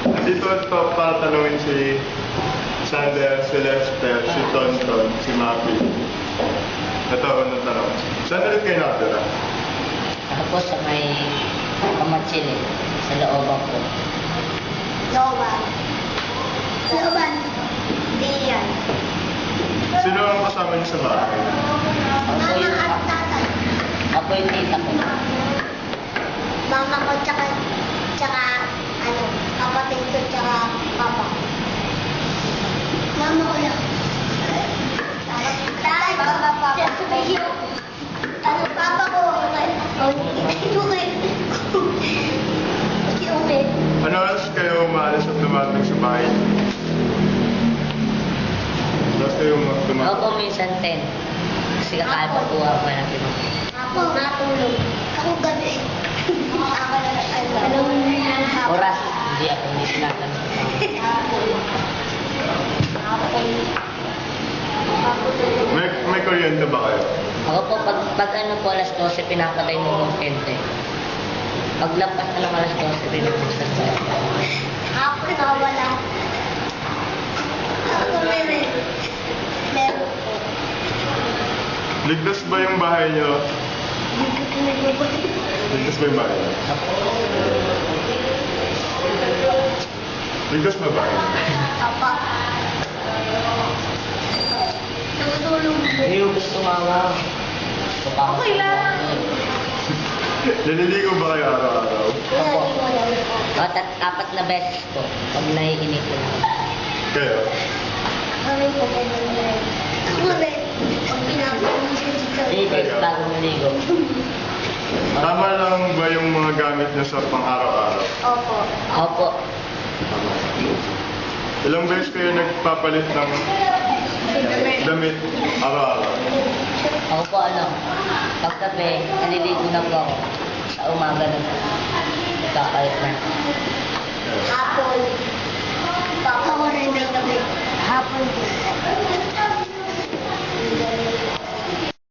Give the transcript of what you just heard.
Dito ito para tanungin si Sander, si Lester, si Tonton, si Mapi. Ito ang tanong. Saan ulit kayo nakatira? Ako po sa may Kamatsin sa looban po. Looban. Looban. Hindi yan. Sino ang kasama niyo sa bahay? Ako yung, Mama at tatay. ako yung tita ko. Mama ko tsaka ano, kapatid ko tsaka papa ko. Mama ko lang. Tatay, papa ko. Ano, papa ko. Okay. Ano oras kayo maalis at dumating sa bahay? Oras kayo Ako dumating? po minsan 10. Kasi kakain pa po ako ng pinong. Ako, natulog. Ako gabi. Ako na Oras, hindi ako hindi tinatanong. May kuryente ba kayo? Ako po, pag ano po, alas 12, pinapatay mo yung kente. Paglampas na ng alas 12, pinapatay mo. Ako nawala. Ako meron. Meron po. Ligtas ba yung bahay niyo? Ligtas ba yung bahay niyo? Ligtas ba bahay niyo? Papa. Tutulong po. Hindi ko gusto mama. Okay lang. Naliligo ba kayo araw-araw? Ako. Apat na beses po, pag naiinip ko. Kayo? Kami po ganyan. Ako rin. Pag pinapakulit dito. Hindi kayo bago maligo. Tama lang ba yung mga gamit niyo sa pang-araw-araw? Opo. Opo. Ilang beses kayo nagpapalit ng damit araw-araw? Ako po ano, paggabi, naliligo na po ako. Sa umaga na po. Kakalit na. Hapon. Papa ko rin may gabi. Hapon po.